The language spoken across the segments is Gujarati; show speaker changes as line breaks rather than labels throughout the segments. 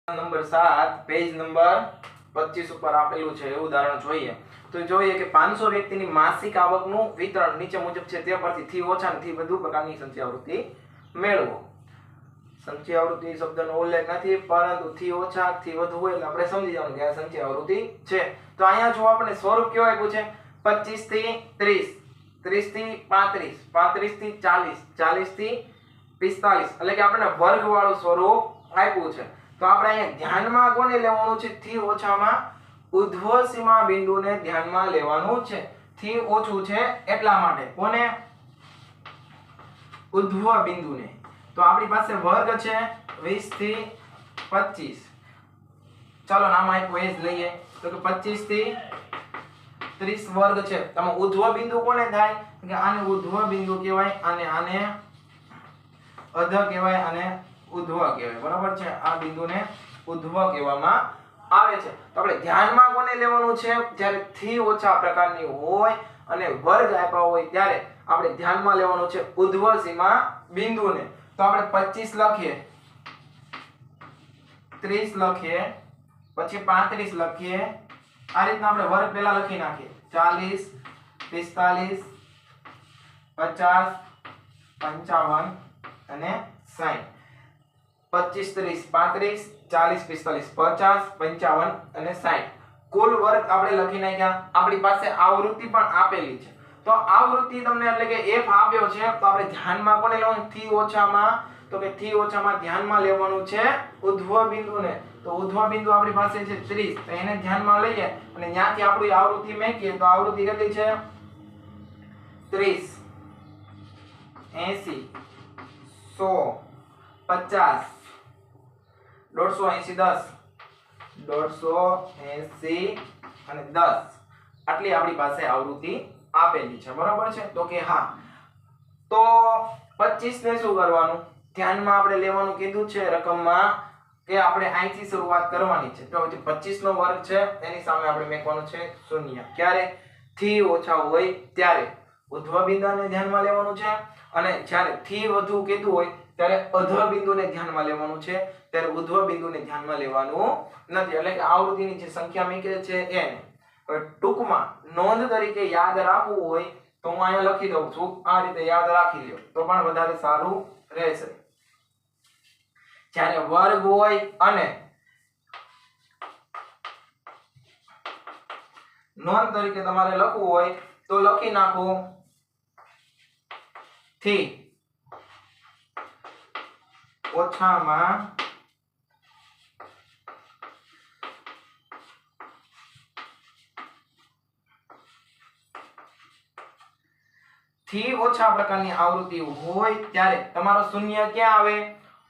નંબર 7 પેજ નંબર 25 ઉપર આપેલું છે એવું ઉદાહરણ જોઈએ તો જોઈએ કે 500 વ્યક્તિની માસિક આવકનું વિતરણ નીચે મુજબ છે તે પરથી થી ઓછા અને થી વધુ પ્રકારની સંચય આવૃત્તિ મેળવો. સંચય આવૃત્તિ શબ્દનો ઉલ્લેખ નથી પરંતુ થી ઓછા થી વધુ હોય એટલે આપણે સમજી જવાનું કે આ સંચય આવૃત્તિ છે. તો અહીંયા જો આપણે સ્વરૂપ કેવું આપ્યું છે 25 થી 30, 30 થી 35, 35 થી 40, 40 થી 45 એટલે કે આપણે વર્ગવાળું સ્વરૂપ આપ્યું છે. તો આપણે અહીંયા ધ્યાનમાં કોને લેવાનું છે થી ઓછામાં ઉધ્વ સીમા બિંદુને ધ્યાનમાં લેવાનું છે. થી ઓછું છે એટલા માટે કોને ઉધ્વ બિંદુને. તો આપણી પાસે વર્ગ છે 20 થી 25. ચાલો નામ આપ્યું એ જ લઈએ તો કે 25 થી 30 વર્ગ છે. તમે ઉધ્વ બિંદુ કોને થાય કે આને ઉધ્વ બિંદુ કહેવાય અને આને અધ કહેવાય અને ઉધ્વ કહેવાય. બરાબર છે. આ બિંદુને ઉધ્વ કહેવામાં આવે છે. તો આપણે ધ્યાનમાં કોને લેવાનું છે જ્યારે થી ઓછા પ્રકારની હોય અને વર્ગ આપ્યા હોય ત્યારે આપણે ધ્યાનમાં લેવાનું છે ઉધ્વ સીમા બિંદુને. તો આપણે 25 લખીએ, 30 લખીએ, પછી 35 લખીએ. આ રીતના આપણે વર્ગ પહેલા લખી નાખીએ 40, 45, 50, 55 અને 60. 25, 30, 35, 40, 45, 50, 55 અને 60 કુલ વર્ગ આપણે લખી નાખ્યા. આપણી પાસે આવૃત્તિ પણ આપેલી છે. તો આવૃત્તિ તમને એટલે કે f આપ્યો છે તો આપણે ધ્યાનમાં કોને લેવાનું થી ઓછામાં તો કે થી ઓછામાં ધ્યાનમાં લેવાનું છે ઉધ્વ બિંદુને. તો ઉધ્વ બિંદુ આપણી પાસે છે 30 તો એને ધ્યાનમાં લઈએ અને ત્યાંથી આપણી આવૃત્તિ મેકીએ તો આવૃત્તિ કેટલી છે 30, 80, 100, 50, 180, 10, 180 અને 10 આટલી આપણી પાસે આવૃત્તિ આપેલી છે. બરાબર છે. તો કે હા તો 25 ને શું કરવાનું ધ્યાનમાં આપણે લેવાનું કીધું છે રકમમાં કે આપણે અહીંથી શરૂઆત કરવાની છે. તો 25 નો વર્ગ છે એની સામે આપણે મેકવાનું છે 0. ક્યારે થી ઓછા હોય ત્યારે ઉધ્વ બિંદુને ધ્યાનમાં લેવાનું છે અને જ્યારે થી વધુ કીધું હોય ત્યારે અધ બિંદુને ધ્યાનમાં લેવાનું છે. ત્યારે ઉધ્વ બિંદુને ધ્યાનમાં લેવાનું નથી. એટલે કે આવૃત્તિની જે સંખ્યા મૂકે છે એને ટૂંકમાં નોંધ તરીકે યાદ રાખવું હોય તો હું અહીંયા લખી દઉં છું. આ રીતે યાદ રાખી લ્યો તો પણ વધારે સારું રહેશે. જ્યારે વર્ગ હોય અને નોંધ તરીકે તમારે લખવું હોય તો લખી નાખો થી ઓછામાં થી ઓછા પ્રકારની આવૃત્તિ હોય ત્યારે તમારો શૂન્ય ક્યાં આવે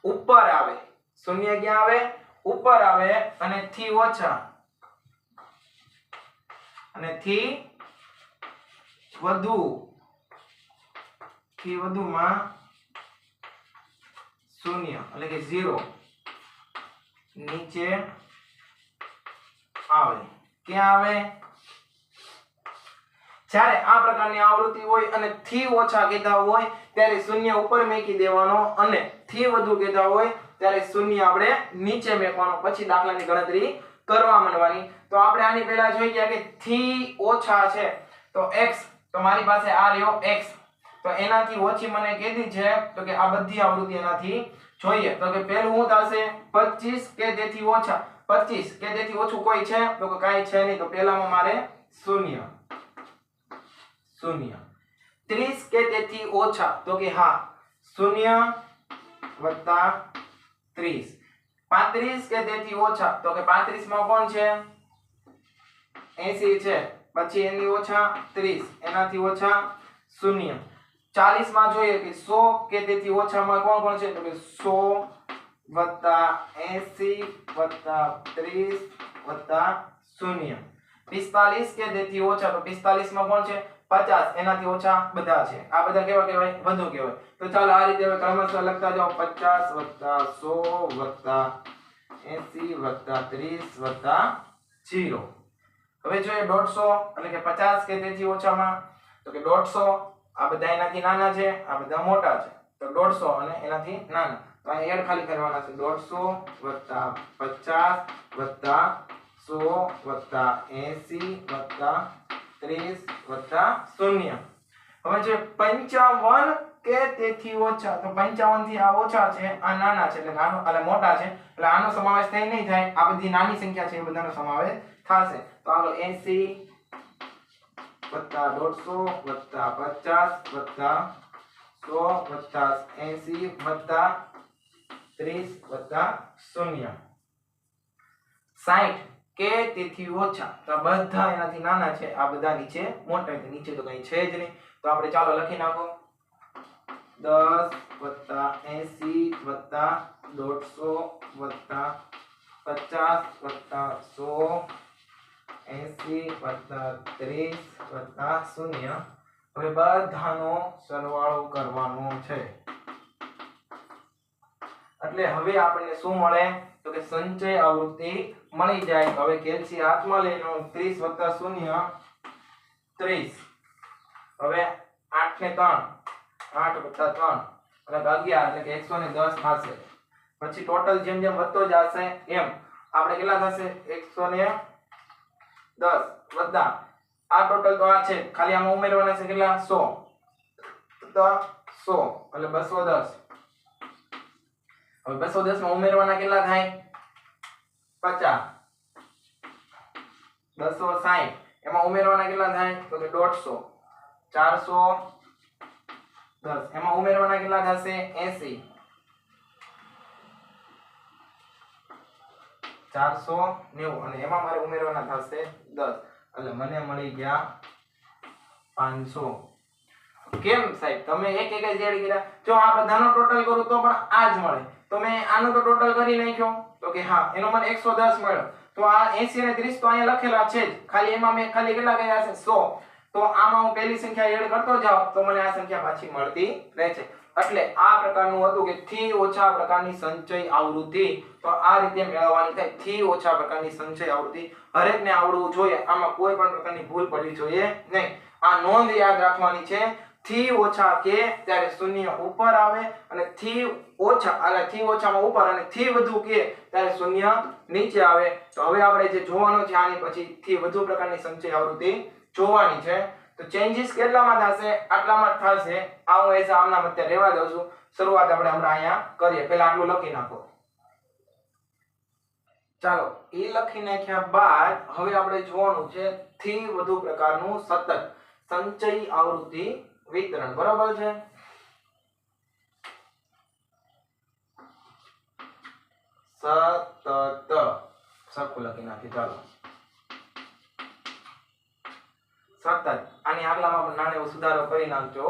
ઉપર આવે. શૂન્ય ક્યાં આવે ઉપર આવે અને થી ઓછા અને થી વધુમાં શૂન્ય એટલે કે 0 નીચે આવે. ક્યાં આવે જ્યારે આ પ્રકારની આવૃત્તિ હોય અને થી ઓછા કીધા હોય ત્યારે શૂન્ય ઉપર મેકી દેવાનો અને થી વધુ કીધા હોય ત્યારે શૂન્ય આપણે નીચે મેકવાનો. પછી દાખલાની ગણતરી કરવા માંડવાની. તો આપણે આની પહેલા જોઈ ગયા કે થી ઓછા છે તો x તો મારી પાસે આ રહ્યો x તો એનાથી ઓછી મને કીધી છે તો કે આ બધી આવૃત્તિ એનાથી જોઈએ. તો કે પહેલું શું થશે 25 કે તેથી ઓછા. 25 કે તેથી ઓછું કોઈ છે તો કે કાંઈ છે નહીં તો પહેલામાં મારે 0. 30 કે તેથી ઓછા તો કે હા 0 વત્તા 30. 35 કે તેથી ઓછા તો કે 35 માં કોણ છે 80 છે. પછી એની ઓછા 30 એનાથી ઓછા 0. 40 માં જોઈએ કે 100 કે તેથી ઓછામાં કોણ છે તો કે 100 વત્તા 80 વત્તા 30 વત્તા 0. 45 કે તેથી ઓછા તો 45 માં કોણ છે 50 એનાથી ઓછા બધા છે. આ બધા કેવા કહેવાય વધુ કહેવાય. તો ચાલો આ રીતે હવે ક્રમશઃ લખતા જાઓ 50 વત્તા 100 વત્તા 80 વત્તા 30 વત્તા 0. હવે જોઈએ 150 એટલે કે 50 કે તેથી ઓછામાં તો કે 150 આ બધા એનાથી નાના છે આ બધા મોટા છે તો 150 અને એનાથી નાના તો અહીં એડ ખાલી કરવાના છે 150 + 50 + 100 + 80 + 30 + 0. હવે જે 55 કે તેથી ઓછા, તો 55 થી આ ઓછા છે, આ નાના છે એટલે નાનો એટલે મોટા છે એટલે આનો સમાવેશ થઈ નહીં થાય. આ બધી નાની સંખ્યા છે એ બધાનો સમાવેશ થશે. તો આગળ 80 + 150 + 50 + 100 + 80 + 30 + 0. 60 કે તેથી ઓછા, તો આ બધા એનાથી નાના છે, આ બધા નીચે મોટા છે, નીચે તો કઈ છે જ નહીં. તો આપણે ચાલો લખી નાખો 10 + 80 + 150 + 50 + 100 80 + 30 + 0. હવે બધાનો સરવાળો કરવાનો છે. એટલે હવે આપણને શું મળે? તો કે સંચય આવૃત્તિ મળી જાય. હવે કેલ્સી હાથમાં લઈ લો. 30 + 0 30. હવે 8 ને 3 8 + 3 એટલે 11 એટલે કે 110 થશે. પછી ટોટલ જેમ જેમ વધતો જશે એમ આપણે કેટલા થશે? 110 વત્તા આ ટોટલ તો આ છે, ખાલી આમાં ઉમેરવાના છે કેટલા? 100 તો 100 એટલે 210. હવે 210 માં ઉમેરવાના કેટલા થાય? 50. 260 એમાં ઉમેરવાના કેટલા થાય? તો કે 150. 410 એમાં ઉમેરવાના કેટલા થશે? 80. 490 અને એમાં મારે ઉમેરવાના થશે 10 એટલે મને મળી ગયા 500. કેમ સાહેબ તમે એક એક જ એડ કર્યા? જો આ બધાનો ટોટલ કરું તો પણ આ જ મળે. તો મેં આનો તો ટોટલ કરી નાખ્યો. તો કે હા એનો મને 110 મળ્યો. તો આ 80 અને 30 તો અહીંયા લખેલા છે જ, ખાલી એમાં મેં ખાલી કેટલા કર્યા છે? 100. તો આમાં હું પહેલી સંખ્યા એડ કરતો જાઉં તો મને આ સંખ્યા પાછી મળતી રહે છે. એટલે આ પ્રકારનું હતું કે થી ઓછા પ્રકારની સંચય આવૃત્તિ. તો આ રીતે મેળવવાની થાય થી ઓછા પ્રકારની સંચય આવૃત્તિ. હરેકને આવડવું જોઈએ, આમાં કોઈ પણ પ્રકારની ભૂલ પડવી જોઈએ નહીં. આ નોંધ યાદ રાખવાની છે, થી ઓછા કે ત્યારે શૂન્ય ઉપર આવે અને થી ઓછા એટલે થી ઓછામાં ઉપર અને થી વધુ કે ત્યારે શૂન્ય નીચે આવે. તો હવે આપણે જે જોવાનું છે આની પછી થી વધુ પ્રકારની સંચય આવૃત્તિ જોવાની છે. તો ચેન્જીસ કેટલામાં થશે? આટલામાં થશે. આ હું એસા આમનામ અત્યારે રહેવા દઉં છું. શરૂઆત આપણે હમણાં અહીંયા કરીએ. પહેલા આટલું લખી નાખો. ચાલો એ લખી નાખ્યા બાદ હવે આપણે જોવાનું છે થી વધુ પ્રકારનું સતત સંચય આવૃત્તિ વિતરણ. બરાબર છે? સતત સરખું લખી નાખી. ચાલો સતત. આની આગલામાં પણ નાનો એવો સુધારો કરી નાખજો,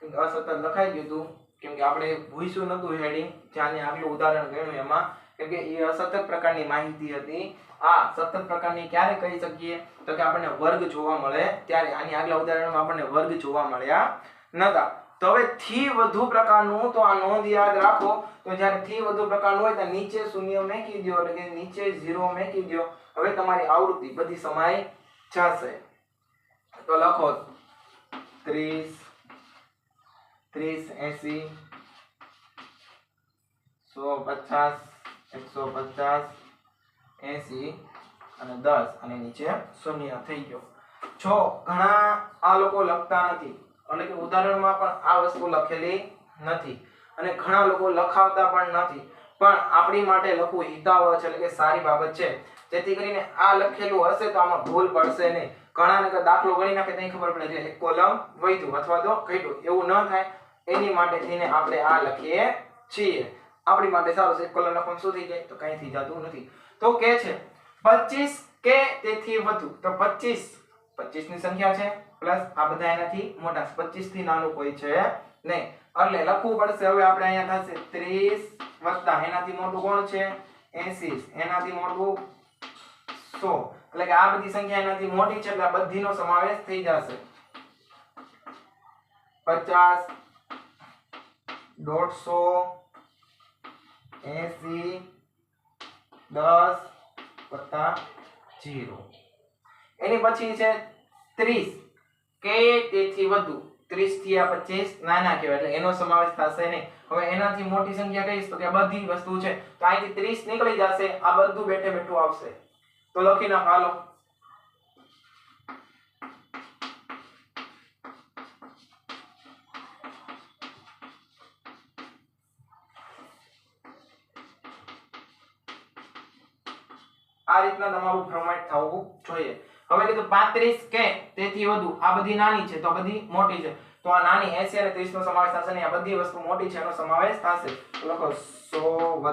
કેમ કે અસતત લખાઈ ગયું હતું, કેમ કે આપણે ભૂસ્યું નતું હેડિંગ જ્યાં આગલું ઉદાહરણ ગણ્યું એમાં, કેમ કે એ અસતત પ્રકારની માહિતી હતી. આ સતત પ્રકારની ક્યારે કહી શકીએ? તો કે આપણને વર્ગ જોવા મળે ત્યારે. આની આગલા ઉદાહરણમાં આપણને વર્ગ જોવા મળ્યા નતા. તો હવે થી વધુ પ્રકારનું, તો આ નોંધ યાદ રાખો, તો જ્યારે થી વધુ પ્રકારનું હોય તો નીચે શૂન્ય મૂકી દો એટલે કે નીચે 0 મૂકી દો. હવે તમારી આવૃત્તિ બધી સમાઈ જશે. તો લખો 30 30 80 150 150 80 અને 10 અને નીચે શૂન્ય થઈ ગયો. જો ઘણા આ લોકો લખતા નથી એટલે કે ઉદાહરણમાં પણ આ વસ્તુ લખેલી નથી અને ઘણા લોકો લખાવતા પણ નથી, પણ આપણી માટે લખવું હિતાવહ છે એટલે કે સારી બાબત છે. જેથી કરીને આ લખેલું હશે તો આમાં ભૂલ પડશે નહીં. ઘણાને દાખલો ગણી નાખે તો ખબર પડે કે એક કોલમ વધ્યું અથવા તો ઘટ્યું, એવું ન થાય એની માટે થઈને આપણે આ લખીએ છીએ. આપણી માટે સારું છે. એક કોલમ લખવાનું શું થઈ જાય? તો કંઈ થઈ જતું નથી. તો કે છે 25 કે તેથી વધુ. તો 25 ની સંખ્યા છે પ્લસ આ બધા એનાથી મોટા. 25 થી નાનું કોઈ છે નહીં એટલે લખવું પડશે. હવે આપણે અહીંયા થશે 30 વત્તા એનાથી મોટું કોણ છે? 80. એનાથી મોટું 100. એટલે કે આ બધી સંખ્યા એનાથી મોટી છે એટલે આ બધીનો સમાવેશ થઈ જશે. 50 150 80 10 વત્તા 0. એની પછી છે 30 કે તેથી વધુ. 30 થી આ 25 નાના કહેવાય એટલે એનો સમાવેશ થશે નહીં. હવે એનાથી મોટી સંખ્યા કહીશ તો કે આ બધી વસ્તુ છે તો અહીંથી 30 નીકળી જશે, આ બધું બેઠે બેઠું આવશે. તો લખી નાખો હાલો. આ રીતના તમારું ફોર્મેટ થવું જોઈએ. હવે કીધું 35 કે તેથી વધુ આ બધી નાની છે તો બધી મોટી છે. તો આ નાની 80 અને 30 નો સમાવેશ થશે ને આ બધી વસ્તુ મોટી છે એનો સમાવેશ થશે. તો લખો 100 +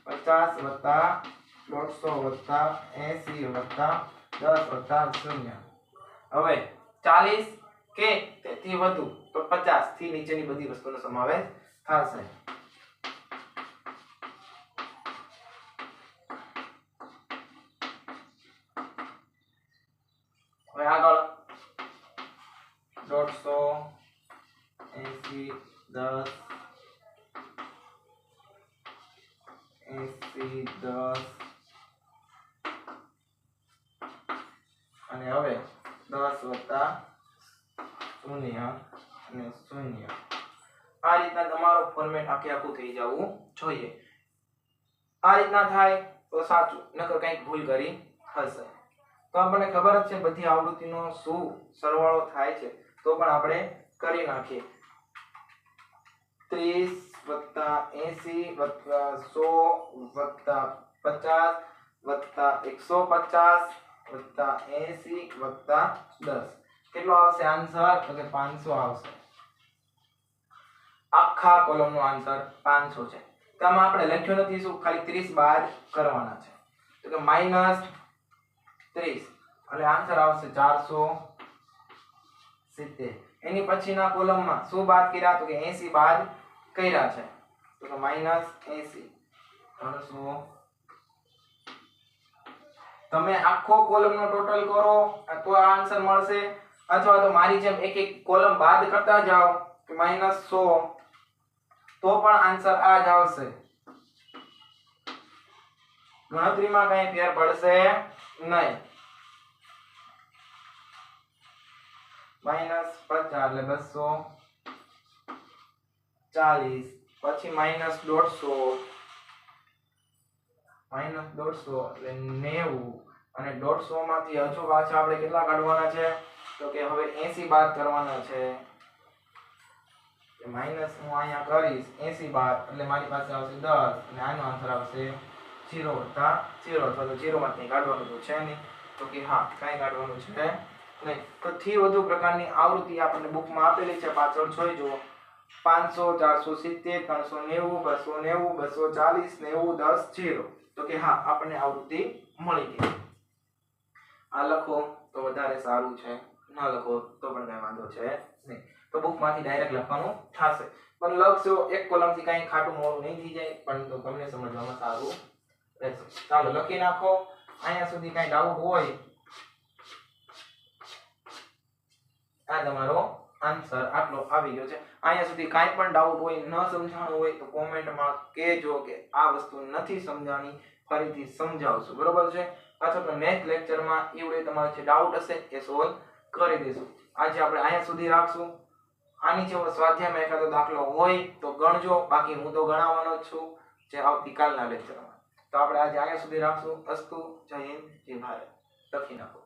50 + 150 + 80 + 10 + 0. હવે 40 કે તેથી વધુ તો 50 થી નીચેની બધી વસ્તુનો સમાવેશ થશે. હવે આગળ 150 80 10 80 10 અને હવે 10 + 0 અને 0. આ રીતના તમારો ફોર્મેટ આખું થઈ જવું જોઈએ. આ રીતના થાય તો સાચું, નકર કંઈક ભૂલ કરી હશે. તો આપણને ખબર જ છે બધી આવૃત્તિનો શું સરવાળો થાય છે તો પણ આપણે કરી નાખીએ. 30 + 80 + 100 + 50 + 150 + 80 + 10. કેટલો આવશે આન્સર? તો કે 500 આવશે. આખા કોલમનો આન્સર 500 છે. તો આમાં આપણે લખ્યું નથી શું, ખાલી 30 બાદ કરવાના છે. તો કે -30 એટલે આન્સર આવશે 470. એની પછીના કોલમમાં શું બાદ કર્યા? તો કે 80 બાદ કર્યા છે. તો કે -80 300. તમે આખો કોલમનો ટોટલ કરો તો આ આન્સર મળશે, અથવા તો મારી જેમ એક એક કોલમ બાદ કરતા જાઓ કે -100 તો પણ આન્સર આ જ આવશે. ગણતરીમાં કઈ ફેર પડશે નહીં. -50 એટલે 240, પછી -150 એટલે 90 અને 150 માંથી હજુ પાછા આપણે કેટલા કાઢવાના છે? તો કે હવે 80 બાદ કરવાના છે. માઈનસ હું અહીંયા કરીશ 80 બાદ એટલે મારી પાસે આવશે 10 અને આનો આન્સર આવશે 0 + 0 અથવા તો 0 માંથી કાઢવાનું તો છે નહીં. તો કે હા કાંઈ કાઢવાનું છે નહીં. તો થી વધુ પ્રકારની આવૃત્તિ આપણને બુકમાં આપેલી છે, પાછળ જોઈ જુઓ. 500 470 390 290 240 90 10 0. તો કે હા આપણને આવૃત્તિ મળી ગઈ. આ લખો તો વધારે સારું છે, ન લખો તો પણ કઈ વાંધો છે નહીં. તો બુકમાંથી ડાયરેક્ટ લખવાનું થશે, પણ લખશો એક કોલમથી કાંઈ ખાટું મોડું નહીં થઈ જાય, પણ તો તમને સમજવામાં સારું રહેશે. ચાલો લખી નાખો. અહીંયા સુધી કાંઈ ડાઉટ હોય આ તમારો આન્સર આટલો આવી ગયો છે. અહીંયા સુધી કાંઈ પણ ડાઉટ હોય, ન સમજાણું હોય તો કોમેન્ટમાં કહેજો કે આ વસ્તુ નથી સમજાણી, ફરીથી સમજાવશું. બરોબર છે? અથવા તો નેક્સ્ટ લેક્ચરમાં એવું તમારે જે ડાઉટ હશે એ સોલ્વ કરી દઈશું. આજે આપણે અહીંયા સુધી રાખશું. આની જેવો સ્વાધ્યાયમાં એકાદો દાખલો હોય તો ગણજો, બાકી હું તો ગણાવવાનો જ છું જે આવતીકાલના લેક્ચરમાં. તો આપણે આજે અહીંયા સુધી રાખશું. અસ્તુ. જય હિન્દ, જય ભારત. લખી નાખો.